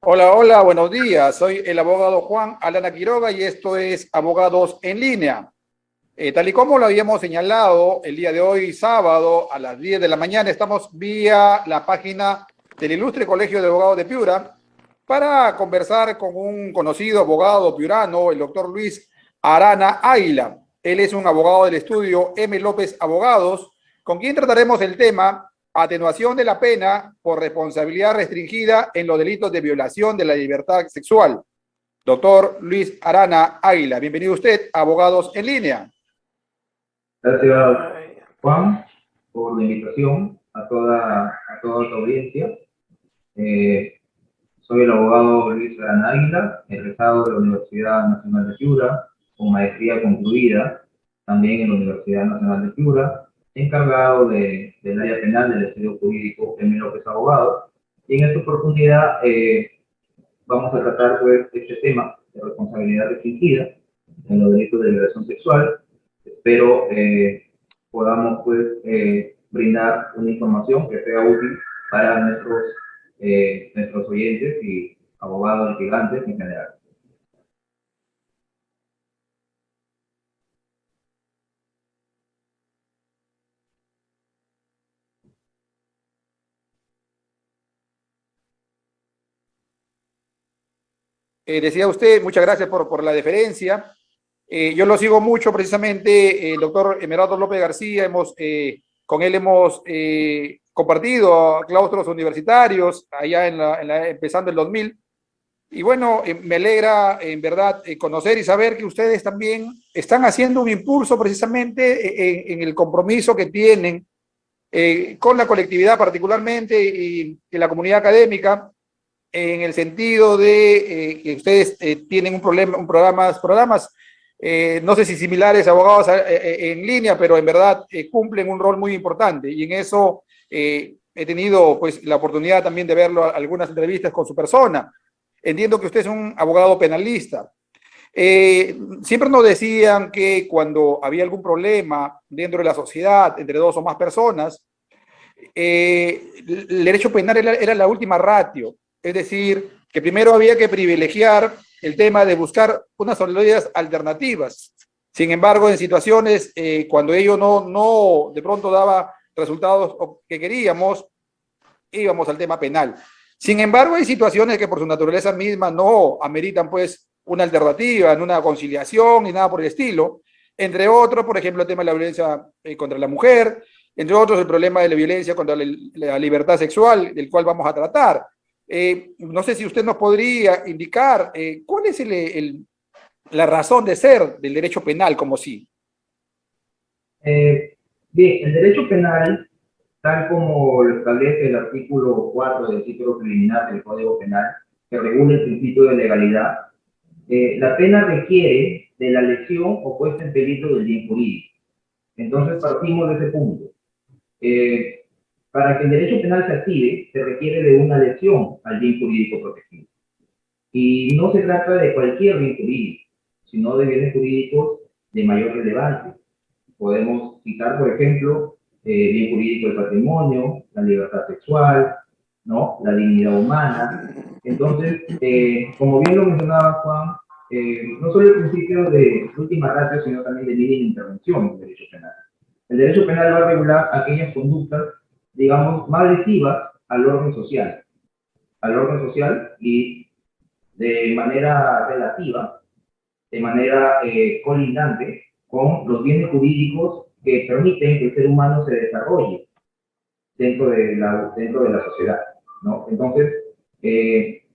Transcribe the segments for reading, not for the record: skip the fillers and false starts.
Hola, hola, buenos días. Soy el abogado Juan Alana Quiroga y esto es Abogados en Línea. Tal y como lo habíamos señalado, el día de hoy, sábado, a las 10 de la mañana, estamos vía la página del Ilustre Colegio de Abogados de Piura para conversar con un conocido abogado piurano, el doctor Luis Arana Águila. Él es un abogado del estudio M. López Abogados, con quien trataremos el tema atenuación de la pena por responsabilidad restringida en los delitos de violación de la libertad sexual. Doctor Luis Arana Águila, bienvenido usted a Abogados en Línea. Gracias, Juan, por la invitación a toda tu audiencia. Soy el abogado Luis Arana Águila, egresado de la Universidad Nacional de Piura, con maestría concluida también en la Universidad Nacional de Piura, encargado del área penal del estudio jurídico M. López Abogado. Y en esta oportunidad vamos a tratar pues, este tema de responsabilidad restringida en los delitos de violación sexual. Espero podamos pues, brindar una información que sea útil para nuestros oyentes y abogados litigantes en general. Decía usted, muchas gracias por la deferencia. Yo lo sigo mucho, precisamente, el doctor Emeraldo López García, con él hemos compartido claustros universitarios allá empezando el 2000. Y bueno, me alegra en verdad conocer y saber que ustedes también están haciendo un impulso precisamente en el compromiso que tienen con la colectividad particularmente y la comunidad académica, en el sentido de que ustedes tienen programas no sé si similares a abogados en línea, pero en verdad cumplen un rol muy importante. Y en eso he tenido pues la oportunidad también de verlo algunas entrevistas con su persona. Entiendo que usted es un abogado penalista. Siempre nos decían que cuando había algún problema dentro de la sociedad entre dos o más personas, el derecho penal era la última ratio. Es decir, que primero había que privilegiar el tema de buscar unas salidas alternativas. Sin embargo, en situaciones cuando ello no de pronto daba resultados que queríamos, íbamos al tema penal. Sin embargo, hay situaciones que por su naturaleza misma no ameritan pues una alternativa, en una conciliación ni nada por el estilo. Entre otros, por ejemplo, el tema de la violencia contra la mujer, entre otros el problema de la violencia contra la libertad sexual, del cual vamos a tratar. No sé si usted nos podría indicar cuál es la razón de ser del derecho penal como sí. Bien, el derecho penal, tal como lo establece el artículo 4 del título preliminar del Código Penal, que regula el principio de legalidad, la pena requiere de la lesión o puesta en peligro del bien jurídico. Entonces partimos de ese punto. Para que el derecho penal se active, se requiere de una lesión al bien jurídico protegido. Y no se trata de cualquier bien jurídico, sino de bienes jurídicos de mayor relevancia. Podemos citar, por ejemplo, bien jurídico del patrimonio, la libertad sexual, ¿no? La dignidad humana. Entonces, como bien lo mencionaba Juan, no solo el principio de última ratio, sino también de mínima intervención en el derecho penal. El derecho penal va a regular aquellas conductas, digamos, más lesivas al orden social y de manera relativa, de manera colindante con los bienes jurídicos que permiten que el ser humano se desarrolle dentro de la sociedad, ¿no? Entonces,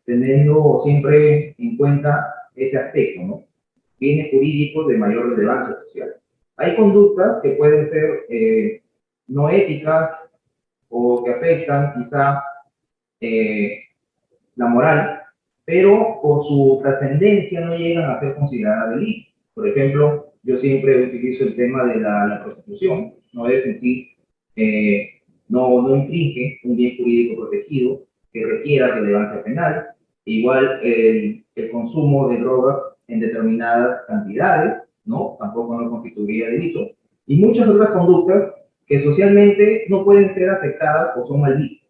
teniendo siempre en cuenta ese aspecto, ¿no? Bienes jurídicos de mayor relevancia social. Hay conductas que pueden ser no éticas o que afectan quizá la moral, pero por su trascendencia no llegan a ser consideradas delito. Por ejemplo, yo siempre utilizo el tema de la prostitución, no es en sí, no infringe un bien jurídico protegido que requiera relevancia penal. Igual el consumo de drogas en determinadas cantidades, ¿no? Tampoco no constituiría delito. Y muchas otras conductas que socialmente no pueden ser aceptadas o son mal vistas.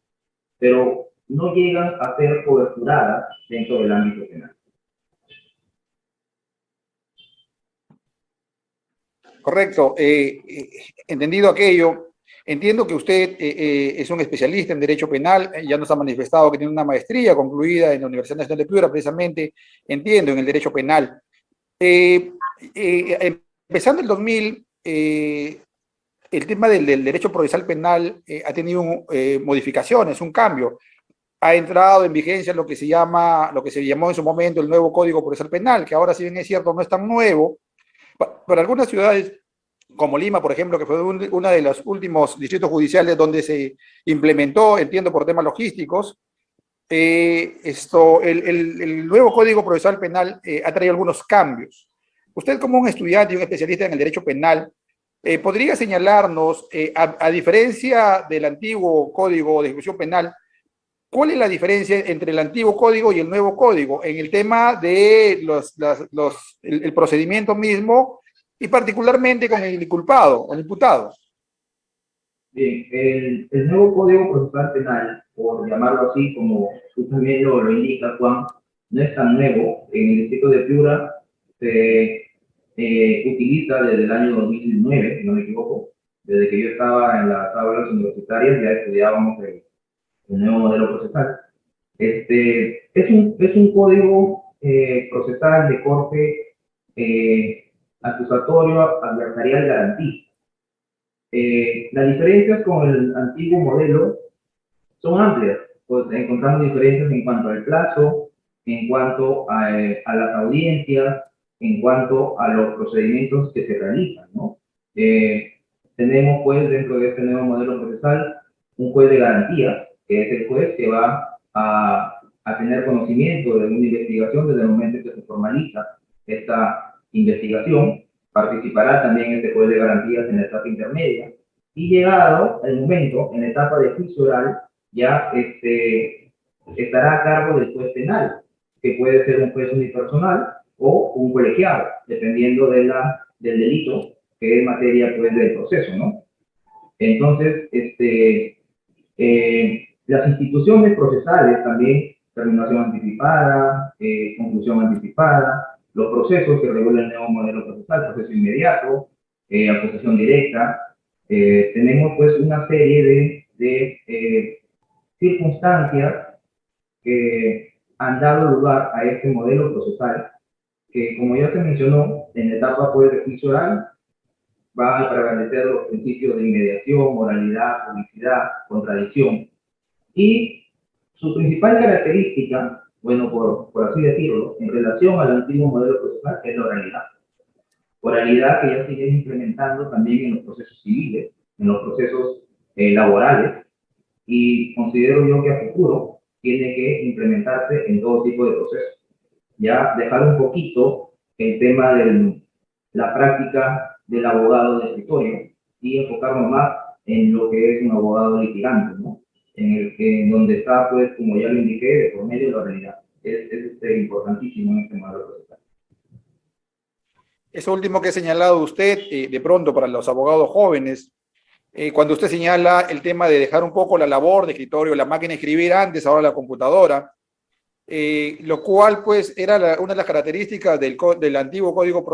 Pero no llegan a ser coberturadas dentro del ámbito penal. Correcto. Entendido aquello, entiendo que usted es un especialista en derecho penal, ya nos ha manifestado que tiene una maestría concluida en la Universidad Nacional de Piura, precisamente, entiendo, en el derecho penal. Empezando el 2000, el tema del derecho procesal penal ha tenido modificaciones, un cambio. Ha entrado en vigencia lo que se llamó en su momento el nuevo Código Procesal Penal, que ahora, si bien es cierto, no es tan nuevo. Para algunas ciudades, como Lima, por ejemplo, que fue uno de los últimos distritos judiciales donde se implementó, entiendo por temas logísticos, el nuevo Código Procesal Penal ha traído algunos cambios. Usted, como un estudiante y un especialista en el derecho penal, ¿podría señalarnos, a diferencia del antiguo Código de Ejecución Penal, cuál es la diferencia entre el antiguo código y el nuevo código en el tema de el procedimiento mismo y particularmente con el inculpado o el imputado? Bien, el nuevo Código Procesal Penal, por llamarlo así, como tú también lo indicas, Juan, no es tan nuevo. En el distrito de Piura se utiliza desde el año 2009, si no me equivoco. Desde que yo estaba en las aulas universitarias ya estudiábamos el nuevo modelo procesal. Es un código procesal de corte acusatorio, adversarial, garantista. Las diferencias con el antiguo modelo son amplias, pues encontramos diferencias en cuanto al plazo, en cuanto a las audiencias, en cuanto a los procedimientos que se realizan, ¿no? Tenemos, pues, dentro de este nuevo modelo procesal, un juez de garantía, que es el juez que va a tener conocimiento de una investigación desde el momento en que se formaliza esta investigación. Participará también este juez de garantías en la etapa intermedia, y llegado el momento, en la etapa de juicio oral, ya estará a cargo del juez penal, que puede ser un juez unipersonal o un colegiado, dependiendo del delito, que es materia, pues, del proceso, ¿no? Entonces, las instituciones procesales también, terminación anticipada, conclusión anticipada, los procesos que regula el nuevo modelo procesal, proceso inmediato, acusación directa, tenemos, pues, una serie de circunstancias que han dado lugar a este modelo procesal, que, como ya se mencionó, en la etapa, pues, de juicio oral, va a prevalecer los principios de inmediación, moralidad, publicidad, contradicción. Y su principal característica, bueno, por así decirlo, en relación al antiguo modelo procesal, es la oralidad. Oralidad que ya se viene implementando también en los procesos civiles, en los procesos laborales, y considero yo que a futuro tiene que implementarse en todo tipo de procesos. Ya dejar un poquito el tema de la práctica del abogado de escritorio y enfocarnos más en lo que es un abogado litigante, ¿no? En donde está, pues, como ya lo indiqué, de por medio de la realidad. Es importantísimo en este modelo procesal. Eso último que ha señalado usted, de pronto para los abogados jóvenes, cuando usted señala el tema de dejar un poco la labor de escritorio, la máquina de escribir antes, ahora la computadora, lo cual, pues, era una de las características del antiguo Código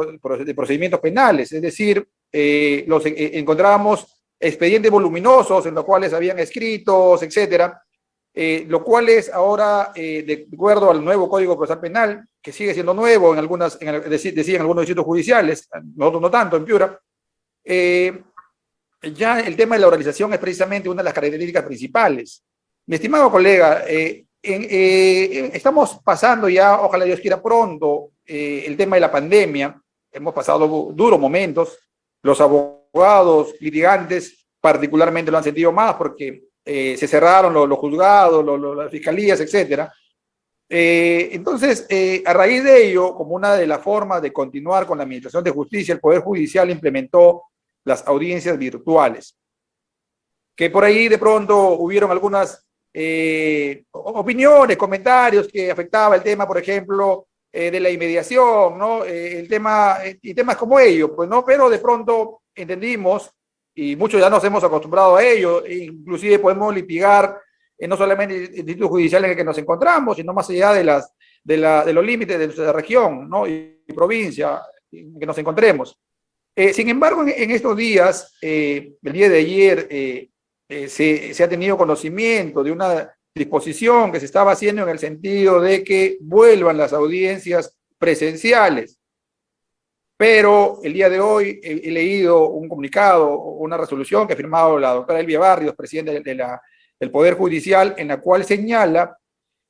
de Procedimientos Penales, es decir, encontrábamos expedientes voluminosos en los cuales habían escritos, etcétera, lo cual es ahora, de acuerdo al nuevo Código Procesal Penal, que sigue siendo nuevo decían algunos distritos judiciales, nosotros no tanto en Piura, ya el tema de la oralización es precisamente una de las características principales. Mi estimado colega, estamos pasando ya, ojalá Dios quiera pronto, el tema de la pandemia. Hemos pasado duros momentos. Los abogados litigantes particularmente lo han sentido más porque se cerraron los juzgados, las fiscalías, etcétera. Entonces, a raíz de ello, como una de las formas de continuar con la administración de justicia, el Poder Judicial implementó las audiencias virtuales, que por ahí de pronto hubieron algunas opiniones, comentarios que afectaba el tema, por ejemplo, de la inmediación, ¿no? El tema, y temas como ellos, pues, ¿no? Pero de pronto entendimos, y muchos ya nos hemos acostumbrado a ello, e inclusive podemos litigar no solamente el instituto judicial en el que nos encontramos, sino más allá de los límites de nuestra región, ¿no? y provincia en que nos encontremos. Sin embargo, en estos días, el día de ayer, se ha tenido conocimiento de una disposición que se estaba haciendo en el sentido de que vuelvan las audiencias presenciales. Pero el día de hoy he leído un comunicado, una resolución que ha firmado la doctora Elvia Barrios, presidenta del Poder Judicial, en la cual señala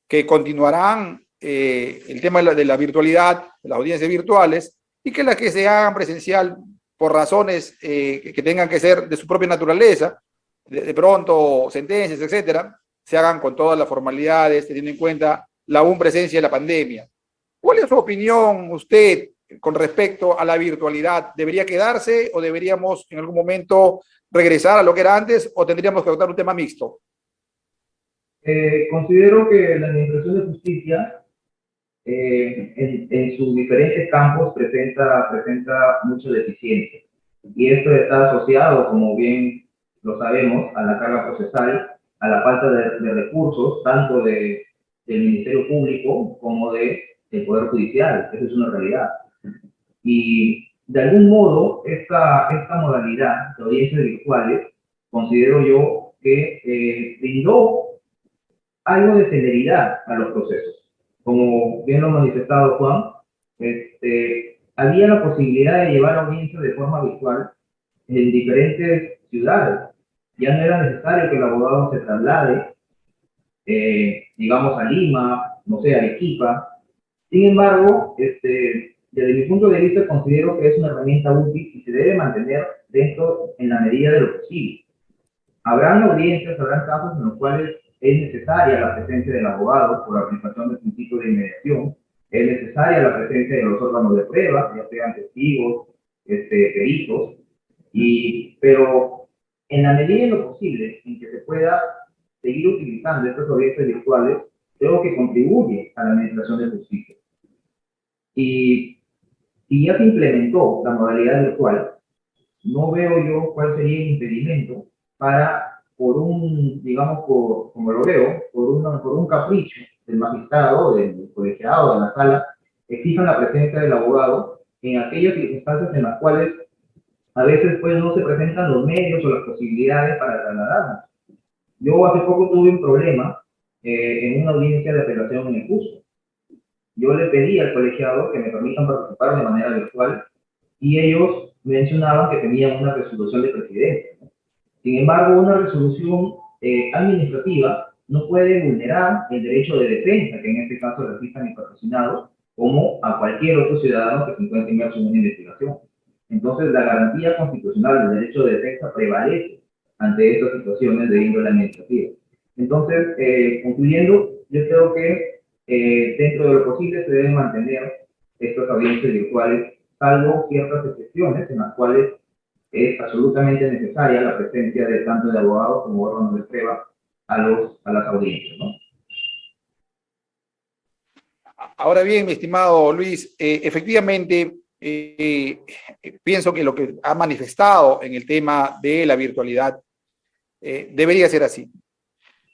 que continuarán el tema de la virtualidad, de las audiencias virtuales, y que las que se hagan presencial por razones que tengan que ser de su propia naturaleza, de pronto sentencias, etcétera, se hagan con todas las formalidades, teniendo en cuenta la aún presencia de la pandemia. ¿Cuál es su opinión usted con respecto a la virtualidad? ¿Debería quedarse o deberíamos en algún momento regresar a lo que era antes o tendríamos que adoptar un tema mixto? Considero que la Administración de Justicia en sus diferentes campos presenta mucha deficiencia. Y esto está asociado, como bien lo sabemos, a la carga procesal, a la falta de recursos, tanto del Ministerio Público como del Poder Judicial. Esa es una realidad. Y de algún modo, esta modalidad de audiencias virtuales, considero yo que brindó algo de celeridad a los procesos. Como bien lo ha manifestado Juan, había la posibilidad de llevar audiencias de forma virtual en diferentes ciudades. Ya no era necesario que el abogado se traslade, digamos, a Lima, no sé, a Arequipa. Sin embargo, desde mi punto de vista, considero que es una herramienta útil y se debe mantener dentro en la medida de lo posible. Habrán audiencias, habrán casos en los cuales es necesaria la presencia del abogado por la aplicación del principio de inmediación, es necesaria la presencia de los órganos de prueba, ya sean testigos, peritos, pero en la medida de lo posible en que se pueda seguir utilizando estas audiencias virtuales, creo que contribuye a la administración de justicia. Y ya se implementó la modalidad virtual, no veo yo cuál sería el impedimento para, digamos, como lo veo, por un capricho del magistrado, del colegiado, de la sala, exijan la presencia del abogado en aquellas circunstancias en las cuales a veces pues no se presentan los medios o las posibilidades para trasladarnos. Yo hace poco tuve un problema en una audiencia de apelación en el Cusco. Yo le pedí al colegiado que me permitan participar de manera virtual y ellos mencionaban que tenían una resolución de presidencia. Sin embargo, una resolución administrativa no puede vulnerar el derecho de defensa, que en este caso registran mis patrocinados, como a cualquier otro ciudadano que se encuentre inmerso en una investigación. Entonces, la garantía constitucional del derecho de defensa prevalece ante estas situaciones de índole administrativa. Entonces, concluyendo, yo creo que dentro de lo posible se deben mantener estas audiencias virtuales, salvo ciertas excepciones en las cuales es absolutamente necesaria la presencia de tanto de abogados como órganos de prueba a las audiencias, ¿no? Ahora bien, mi estimado Luis, efectivamente, pienso que lo que ha manifestado en el tema de la virtualidad debería ser así.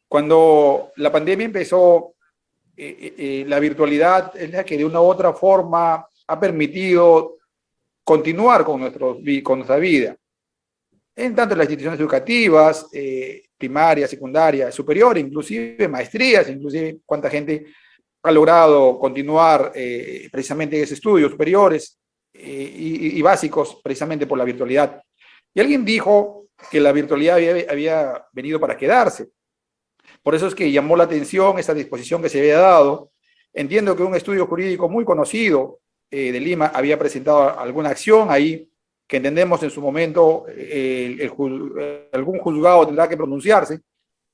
Cuando la pandemia empezó, la virtualidad es la que de una u otra forma ha permitido continuar con nuestra vida, en tanto en las instituciones educativas, primaria, secundaria, superior, inclusive maestrías, inclusive cuánta gente ha logrado continuar precisamente en esos estudios superiores y básicos precisamente por la virtualidad. Y alguien dijo que la virtualidad había venido para quedarse. Por eso es que llamó la atención esa disposición que se había dado. Entiendo que un estudio jurídico muy conocido de Lima había presentado alguna acción ahí, que entendemos en su momento algún juzgado tendrá que pronunciarse,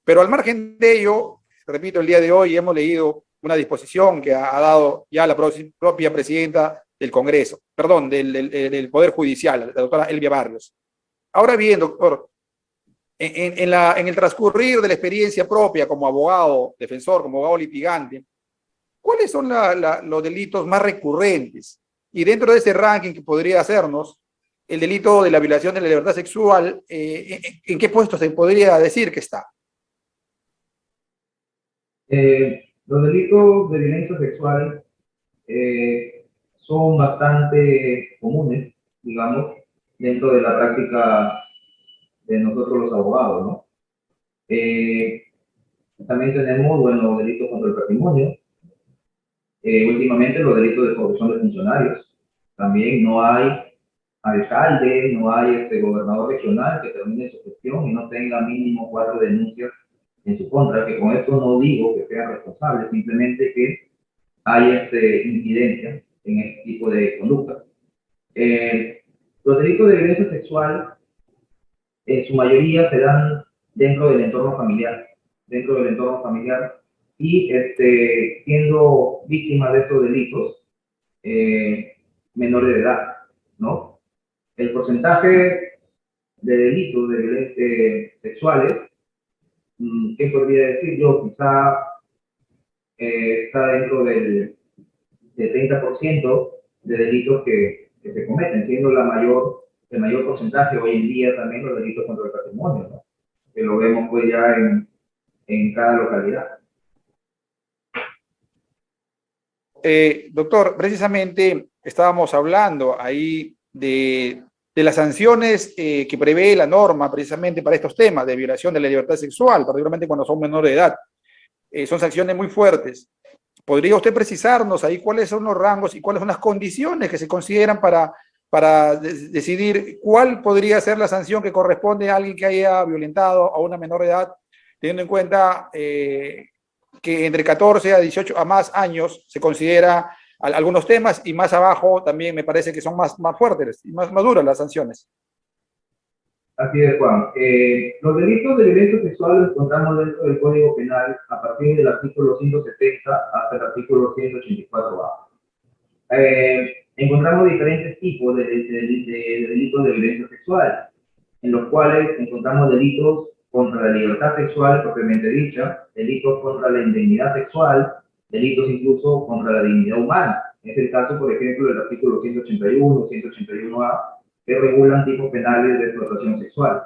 pero al margen de ello, repito, el día de hoy hemos leído una disposición que ha dado ya la propia presidenta del Congreso, perdón, del Poder Judicial, la doctora Elvia Barrios. Ahora bien, doctor, en el transcurrir de la experiencia propia como abogado defensor, como abogado litigante, ¿cuáles son los delitos más recurrentes? Y dentro de ese ranking que podría hacernos, el delito de la violación de la libertad sexual, ¿en qué puesto se podría decir que está? Los delitos de violencia sexual son bastante comunes, digamos, dentro de la práctica de nosotros los abogados, ¿no? También tenemos, bueno, delitos contra el patrimonio. Últimamente los delitos de corrupción de funcionarios. También no hay alcalde, no hay gobernador regional que termine su gestión y no tenga mínimo 4 denuncias en su contra, que con esto no digo que sea responsable, simplemente que hay incidencia en este tipo de conducta. Los delitos de violencia sexual en su mayoría se dan dentro del entorno familiar, y siendo víctimas de estos delitos menores de edad, ¿no? El porcentaje de delitos de violencia sexuales, ¿qué podría decir yo? Quizá está dentro del 30% de delitos que se cometen, siendo el mayor porcentaje hoy en día también los delitos contra el patrimonio, ¿no? Que lo vemos pues ya en cada localidad. Doctor, precisamente estábamos hablando ahí de las sanciones que prevé la norma precisamente para estos temas de violación de la libertad sexual, particularmente cuando son menores de edad. Son sanciones muy fuertes. ¿Podría usted precisarnos ahí cuáles son los rangos y cuáles son las condiciones que se consideran para decidir cuál podría ser la sanción que corresponde a alguien que haya violentado a una menor de edad, teniendo en cuenta que entre 14 a 18 a más años se considera algunos temas y más abajo también me parece que son más fuertes y más duras las sanciones? Así es, Juan. Los delitos de violencia sexual los encontramos dentro del Código Penal a partir del artículo 170 hasta el artículo 184A. Encontramos diferentes tipos de delitos de violencia sexual, en los cuales encontramos delitos contra la libertad sexual propiamente dicha, delitos contra la indemnidad sexual, delitos incluso contra la dignidad humana. Es el caso, por ejemplo, del artículo 181, 181A, que regulan tipos penales de explotación sexual.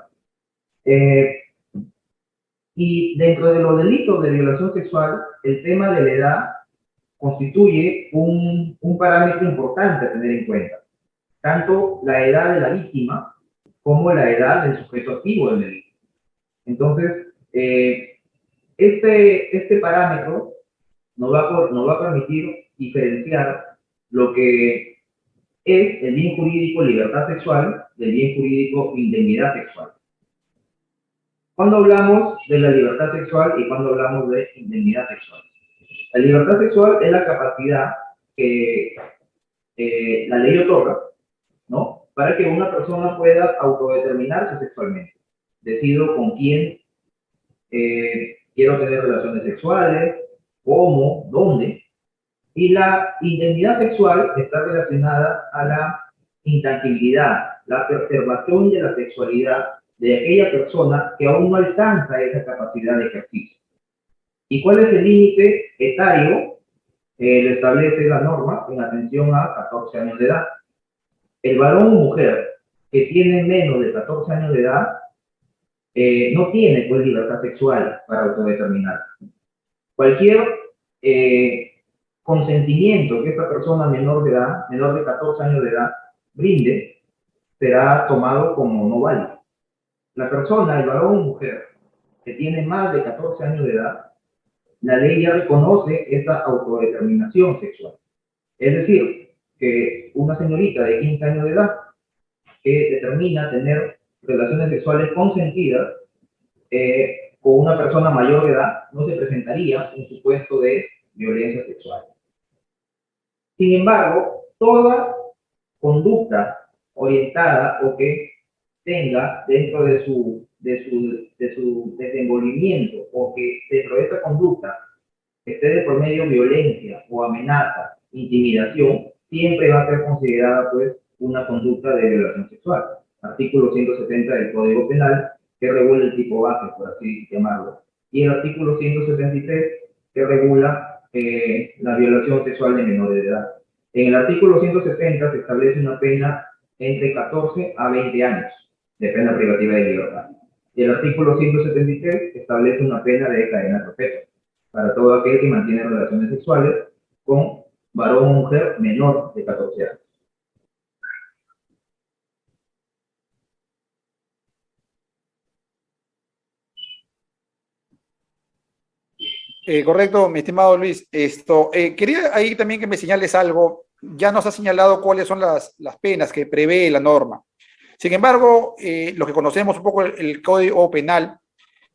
Y dentro de los delitos de violación sexual, el tema de la edad constituye un parámetro importante a tener en cuenta. Tanto la edad de la víctima como la edad del sujeto activo del delito. Entonces, este parámetro nos va a permitir diferenciar lo que es el bien jurídico libertad sexual del bien jurídico indemnidad sexual. Cuando hablamos de la libertad sexual y cuando hablamos de indemnidad sexual. La libertad sexual es la capacidad que la ley otorga, ¿no?, para que una persona pueda autodeterminarse sexualmente. Decido con quién quiero tener relaciones sexuales, cómo, dónde. Y la indemnidad sexual está relacionada a la intangibilidad, la preservación de la sexualidad de aquella persona que aún no alcanza esa capacidad de ejercicio. ¿Y cuál es el límite etario? Lo establece la norma en atención a 14 años de edad. El varón o mujer que tiene menos de 14 años de edad no tiene pues libertad sexual para autodeterminar. Cualquier consentimiento que esta persona menor de 14 años de edad, brinde, será tomado como no válido. La persona, el varón o mujer, que tiene más de 14 años de edad, la ley ya reconoce esta autodeterminación sexual. Es decir, que una señorita de 15 años de edad que determina tener relaciones sexuales consentidas con una persona mayor de edad no se presentaría un supuesto de violencia sexual. Sin embargo, toda conducta orientada o que tenga dentro de su desenvolvimiento o que dentro de esta conducta esté de por medio violencia o amenaza, intimidación, siempre va a ser considerada pues una conducta de violación sexual. Artículo 170 del Código Penal, que regula el tipo base, por así llamarlo. Y el artículo 173, que regula la violación sexual de menores de edad. En el artículo 170 se establece una pena entre 14 a 20 años de pena privativa de libertad. Y el artículo 173 establece una pena de cadena perpetua. para todo aquel que mantiene relaciones sexuales con varón o mujer menor de 14 años. Correcto, mi estimado Luis. Quería ahí también que me señales algo. Ya nos ha señalado cuáles son las penas que prevé la norma. Sin embargo, lo que conocemos un poco el Código Penal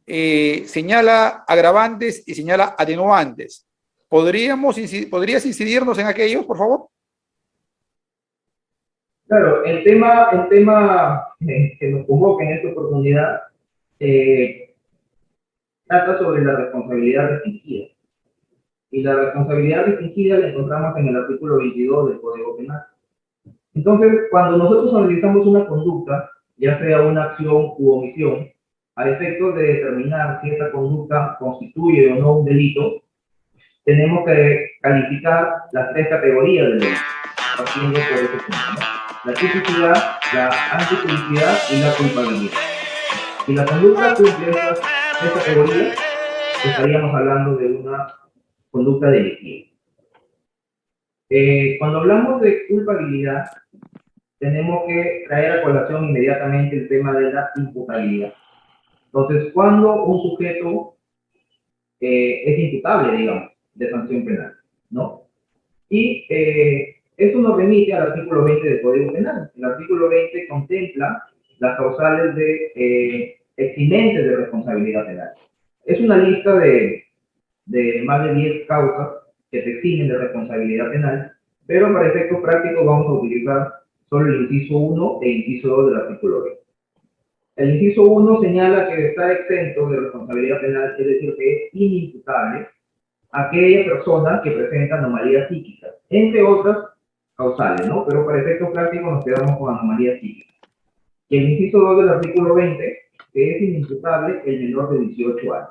señala agravantes y señala atenuantes. ¿Podrías incidirnos en aquellos, por favor? Claro, el tema que nos convoca en esta oportunidad trata sobre la responsabilidad restringida. Y la responsabilidad restringida la encontramos en el artículo 22 del Código Penal. Entonces, cuando nosotros analizamos una conducta, ya sea una acción u omisión, a efectos de determinar si esta conducta constituye o no un delito, tenemos que calificar las tres categorías del delito, partiendo por ese punto, ¿no? La tipicidad, la antitipicidad y la culpabilidad. Si la conducta cumple estas tres categorías, estaríamos hablando de una conducta delictiva. Cuando hablamos de culpabilidad, tenemos que traer a colación inmediatamente el tema de la imputabilidad. Entonces, cuando un sujeto es imputable, digamos, de sanción penal, ¿no? Y esto nos remite al artículo 20 del Código Penal. El artículo 20 contempla las causales de eximentes de responsabilidad penal. Es una lista de más de 10 causas que se eximen de responsabilidad penal, pero para efectos prácticos vamos a utilizar solo el inciso 1 e inciso 2 del artículo 20. El inciso 1 señala que está exento de responsabilidad penal, es decir, que es inimputable aquella persona que presenta anomalías psíquicas, entre otras causales, ¿no? Pero para efectos prácticos nos quedamos con anomalías psíquicas. Y el inciso 2 del artículo 20, que es inimputable el menor de 18 años.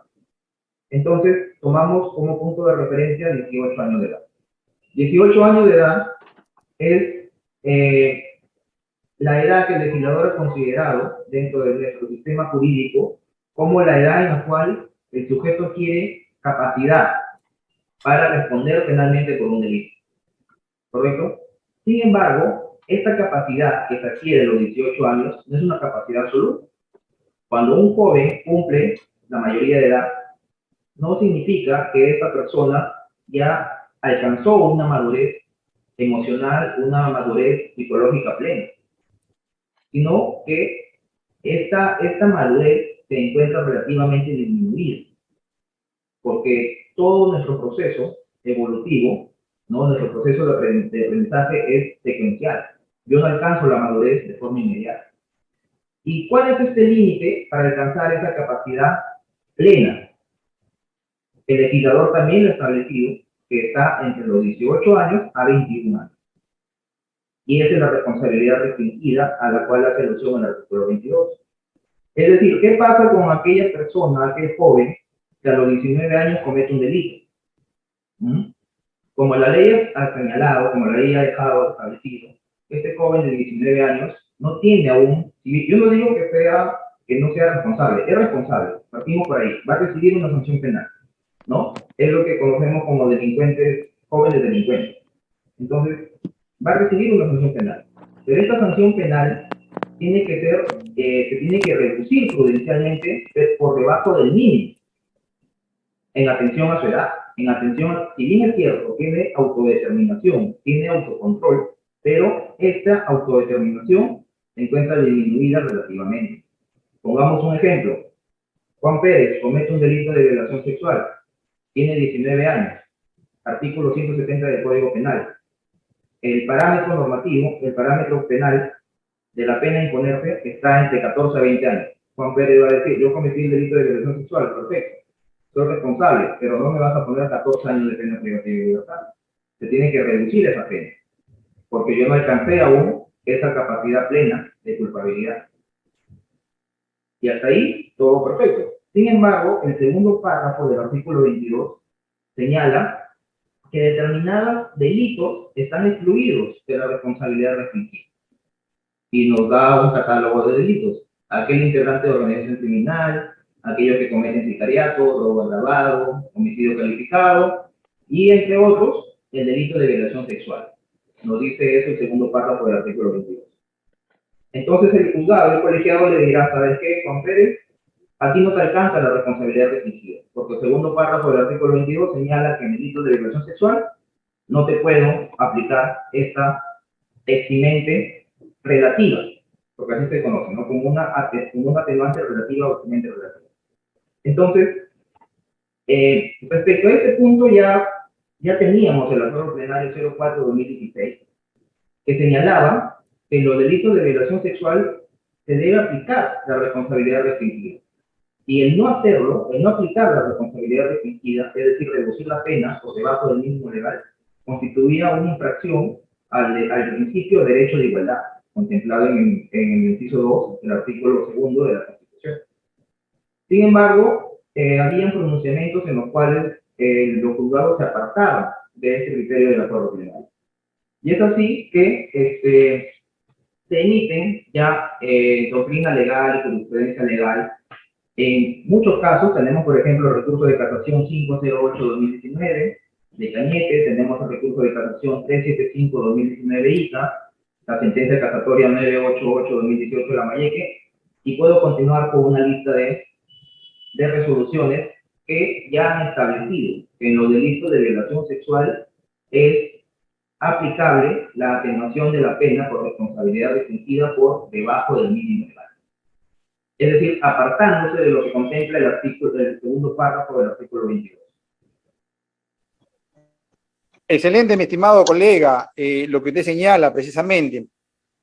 Entonces, tomamos como punto de referencia 18 años de edad. 18 años de edad es la edad que el legislador ha considerado dentro de nuestro sistema jurídico como la edad en la cual el sujeto adquiere capacidad para responder penalmente por un delito. ¿Correcto? Sin embargo, esta capacidad que se adquiere a los 18 años no es una capacidad absoluta. Cuando un joven cumple la mayoría de edad, no significa que esta persona ya alcanzó una madurez emocional, una madurez psicológica plena, sino que esta madurez se encuentra relativamente disminuida, porque todo nuestro proceso evolutivo, ¿no? Nuestro proceso de aprendizaje es secuencial. Yo no alcanzo la madurez de forma inmediata. ¿Y cuál es este límite para alcanzar esa capacidad plena? El legislador también lo ha establecido, que está entre los 18 años a 21 años. Y esa es la responsabilidad restringida a la cual hace alusión el artículo 22. Es decir, ¿qué pasa con aquella persona, aquel joven, que a los 19 años comete un delito? Como la ley ha señalado, como la ley ha dejado establecido, este joven de 19 años no tiene aún, yo no digo que no sea responsable, es responsable, partimos por ahí, va a recibir una sanción penal, ¿no? Es lo que conocemos como delincuentes, jóvenes delincuentes. Entonces, va a recibir una sanción penal. Pero esta sanción penal tiene que ser, se tiene que reducir prudencialmente por debajo del mínimo, en atención a su edad, en atención, si bien es cierto, tiene autodeterminación, tiene autocontrol, pero esta autodeterminación se encuentra disminuida relativamente. Pongamos un ejemplo. Juan Pérez comete un delito de violación sexual, tiene 19 años, artículo 170 del Código Penal. El parámetro normativo, el parámetro penal de la pena a imponerse está entre 14 a 20 años. Juan Pérez va a decir, yo cometí el delito de violación sexual, perfecto, soy responsable, pero no me vas a poner 14 años de pena privativa de libertad. Se tiene que reducir esa pena, porque yo no alcancé aún esa capacidad plena de culpabilidad. Y hasta ahí, todo perfecto. Sin embargo, el segundo párrafo del artículo 22 señala que determinados delitos están excluidos de la responsabilidad restringida. Y nos da un catálogo de delitos. Aquel integrante de organización criminal, aquellos que cometen sicariato, robo agravado, homicidio calificado, y entre otros, el delito de violación sexual. Nos dice eso el segundo párrafo del artículo 22. Entonces el juzgado, el colegiado le dirá, ¿sabes qué, Juan Pérez? Aquí no te alcanza la responsabilidad restringida, porque el segundo párrafo del artículo 22 señala que en delitos de violación sexual no te puedo aplicar esta eximente relativa, porque así se conoce, ¿no? Como una atenuante relativa o eximente relativa. Entonces, respecto a este punto ya teníamos el acuerdo plenario 04-2016, que señalaba que en los delitos de violación sexual se debe aplicar la responsabilidad restringida. Y el no hacerlo, el no aplicar la responsabilidad restringida, es decir, reducir la pena por debajo del mínimo legal, constituía una infracción al principio de derecho de igualdad, contemplado en el inciso 2 del artículo 2 de la Constitución. Sin embargo, habían pronunciamientos en los cuales los juzgados se apartaban de este criterio del acuerdo plenario. Y es así que se emiten ya doctrina legal y jurisprudencia legal. En muchos casos tenemos, por ejemplo, el recurso de casación 508-2019 de Cañete, tenemos el recurso de casación 375-2019 ICA, la sentencia casatoria 988-2018 Lamayque, y puedo continuar con una lista de resoluciones que ya han establecido que en los delitos de violación sexual es aplicable la atenuación de la pena por responsabilidad restringida por debajo del mínimo legal. Es decir, apartándose de lo que contempla el artículo del segundo párrafo del artículo 22. Excelente, mi estimado colega, lo que usted señala precisamente.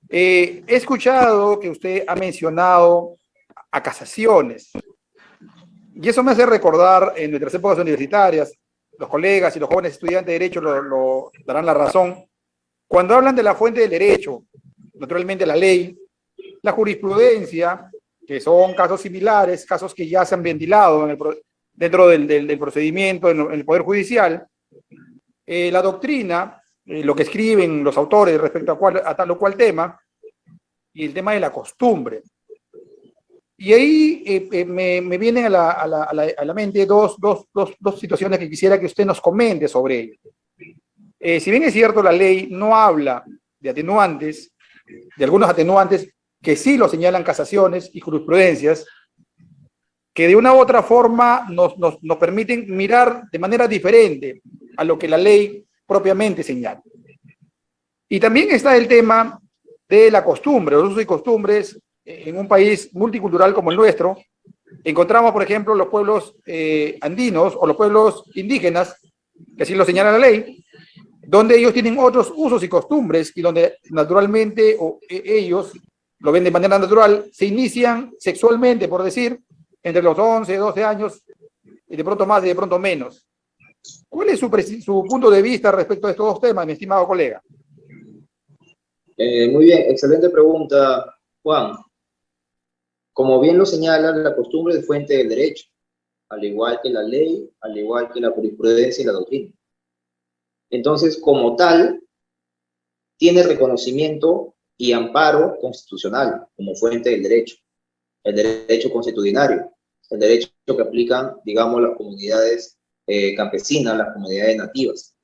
He escuchado que usted ha mencionado a casaciones, y eso me hace recordar en nuestras épocas universitarias, los colegas y los jóvenes estudiantes de Derecho lo darán la razón, cuando hablan de la fuente del derecho, naturalmente la ley, la jurisprudencia, que son casos similares, casos que ya se han ventilado dentro del procedimiento en el Poder Judicial, la doctrina, lo que escriben los autores respecto a tal o cual tema, y el tema de la costumbre. Y ahí me vienen a la mente dos situaciones que quisiera que usted nos comente sobre ello. Si bien es cierto, la ley no habla de atenuantes, de algunos atenuantes que sí lo señalan casaciones y jurisprudencias, que de una u otra forma nos permiten mirar de manera diferente a lo que la ley propiamente señala. Y también está el tema de la costumbre, los usos y costumbres en un país multicultural como el nuestro. Encontramos, por ejemplo, los pueblos andinos o los pueblos indígenas, que así lo señala la ley, donde ellos tienen otros usos y costumbres y donde naturalmente ellos lo ven de manera natural, se inician sexualmente, por decir, entre los 11, 12 años, y de pronto más y de pronto menos. ¿Cuál es su punto de vista respecto a estos dos temas, mi estimado colega? Muy bien, excelente pregunta, Juan. Como bien lo señala, la costumbre es fuente del derecho, al igual que la ley, al igual que la jurisprudencia y la doctrina. Entonces, como tal, tiene reconocimiento y amparo constitucional como fuente del derecho, el derecho consuetudinario, el derecho que aplican, digamos, las comunidades campesinas, las comunidades nativas.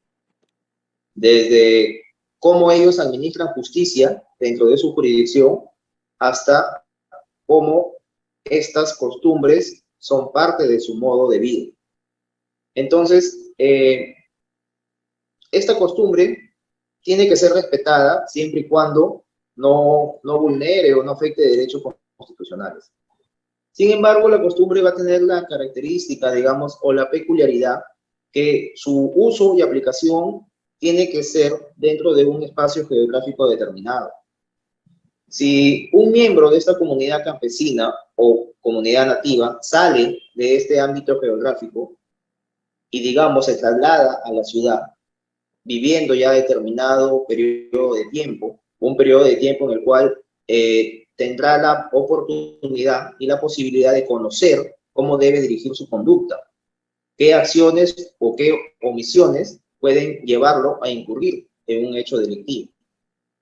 Desde cómo ellos administran justicia dentro de su jurisdicción hasta cómo estas costumbres son parte de su modo de vida. Entonces, esta costumbre tiene que ser respetada siempre y cuando no vulnere o no afecte derechos constitucionales. Sin embargo, la costumbre va a tener la característica, digamos, o la peculiaridad que su uso y aplicación tiene que ser dentro de un espacio geográfico determinado. Si un miembro de esta comunidad campesina o comunidad nativa sale de este ámbito geográfico y, digamos, se traslada a la ciudad, viviendo ya determinado periodo de tiempo, un periodo de tiempo en el cual tendrá la oportunidad y la posibilidad de conocer cómo debe dirigir su conducta, qué acciones o qué omisiones pueden llevarlo a incurrir en un hecho delictivo.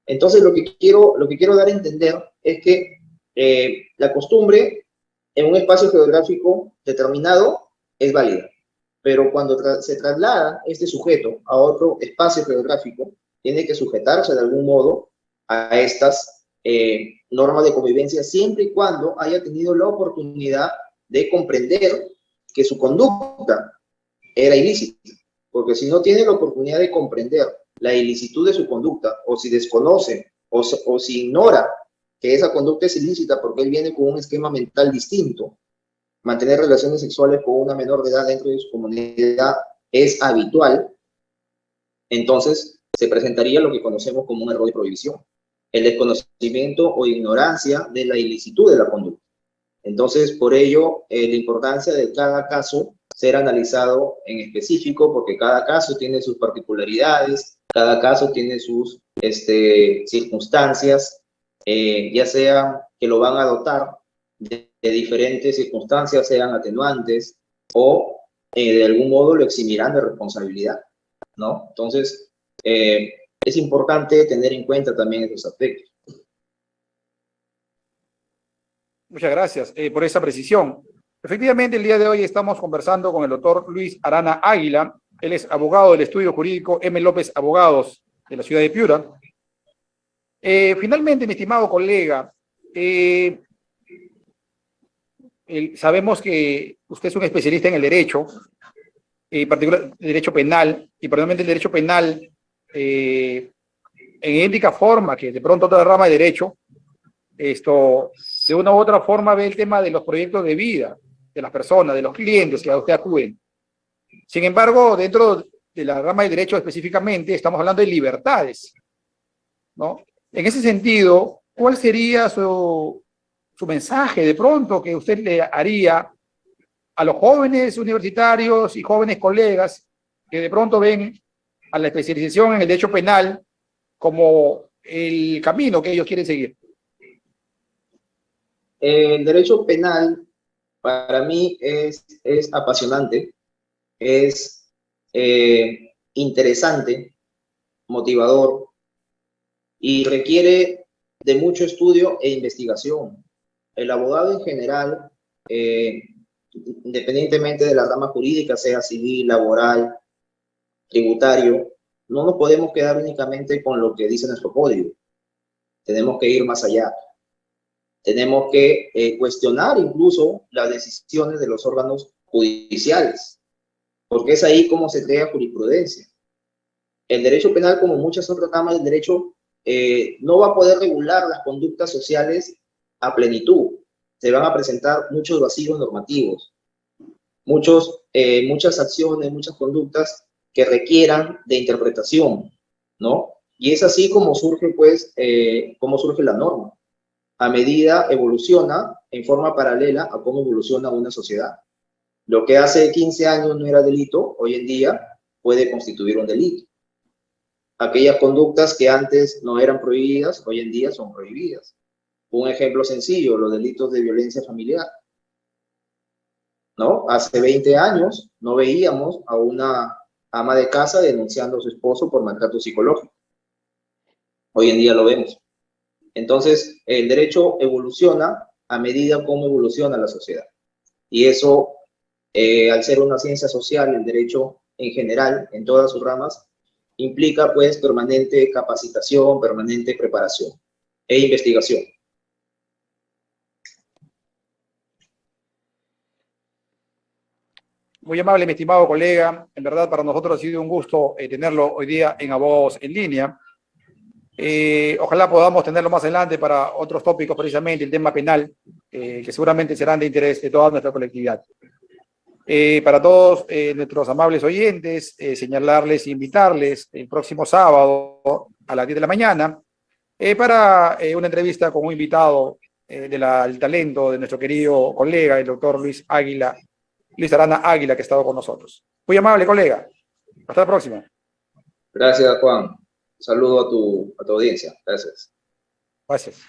Entonces, lo que quiero dar a entender es que la costumbre en un espacio geográfico determinado es válida, pero cuando se traslada este sujeto a otro espacio geográfico, tiene que sujetarse de algún modo a estas normas de convivencia siempre y cuando haya tenido la oportunidad de comprender que su conducta era ilícita, porque si no tiene la oportunidad de comprender la ilicitud de su conducta, o si desconoce, o si ignora que esa conducta es ilícita porque él viene con un esquema mental distinto, mantener relaciones sexuales con una menor de edad dentro de su comunidad es habitual, entonces se presentaría lo que conocemos como un error de prohibición, el desconocimiento o ignorancia de la ilicitud de la conducta. Entonces, por ello, la importancia de cada caso ser analizado en específico, porque cada caso tiene sus particularidades, cada caso tiene sus circunstancias, ya sea que lo van a dotar de diferentes circunstancias, sean atenuantes, o de algún modo lo eximirán de responsabilidad, ¿no? Entonces, es importante tener en cuenta también esos aspectos. Muchas gracias por esa precisión. Efectivamente, el día de hoy estamos conversando con el doctor Luis Arana Águila. Él es abogado del estudio jurídico M. López Abogados de la ciudad de Piura. Finalmente, mi estimado colega, sabemos que usted es un especialista en el derecho, en particular el derecho penal, y particularmente el derecho penal en idéntica forma que de pronto otra rama de derecho, de una u otra forma ve el tema de los proyectos de vida de las personas, de los clientes que a usted acuden. Sin embargo, dentro de la rama de derecho específicamente, estamos hablando de libertades, ¿no? En ese sentido, ¿cuál sería su mensaje de pronto que usted le haría a los jóvenes universitarios y jóvenes colegas que de pronto ven a la especialización en el derecho penal como el camino que ellos quieren seguir? El derecho penal para mí es apasionante, es interesante, motivador y requiere de mucho estudio e investigación. El abogado en general, independientemente de la rama jurídica, sea civil, laboral, tributario, no nos podemos quedar únicamente con lo que dice nuestro código. Tenemos que ir más allá. Tenemos que cuestionar incluso las decisiones de los órganos judiciales, porque es ahí como se crea jurisprudencia. El derecho penal, como muchas otras ramas del derecho, no va a poder regular las conductas sociales a plenitud. Se van a presentar muchos vacíos normativos, muchas acciones, muchas conductas que requieran de interpretación, ¿no? Y es así como surge, pues, como surge la norma. A medida evoluciona en forma paralela a cómo evoluciona una sociedad. Lo que hace 15 años no era delito, hoy en día puede constituir un delito. Aquellas conductas que antes no eran prohibidas, hoy en día son prohibidas. Un ejemplo sencillo, los delitos de violencia familiar, ¿no? Hace 20 años no veíamos a una ama de casa denunciando a su esposo por maltrato psicológico. Hoy en día lo vemos. Entonces, el derecho evoluciona a medida como evoluciona la sociedad. Y eso, al ser una ciencia social, el derecho en general, en todas sus ramas, implica pues permanente capacitación, permanente preparación e investigación. Muy amable, mi estimado colega. En verdad, para nosotros ha sido un gusto tenerlo hoy día en Abogados en Línea. Ojalá podamos tenerlo más adelante para otros tópicos, precisamente el tema penal, que seguramente serán de interés de toda nuestra colectividad. Para todos nuestros amables oyentes, señalarles e invitarles el próximo sábado a las 10 de la mañana para una entrevista con un invitado del talento de nuestro querido colega, el doctor Luis Arana Águila, que ha estado con nosotros. Muy amable, colega. Hasta la próxima. Gracias, Juan. Un saludo a tu audiencia. Gracias. Gracias.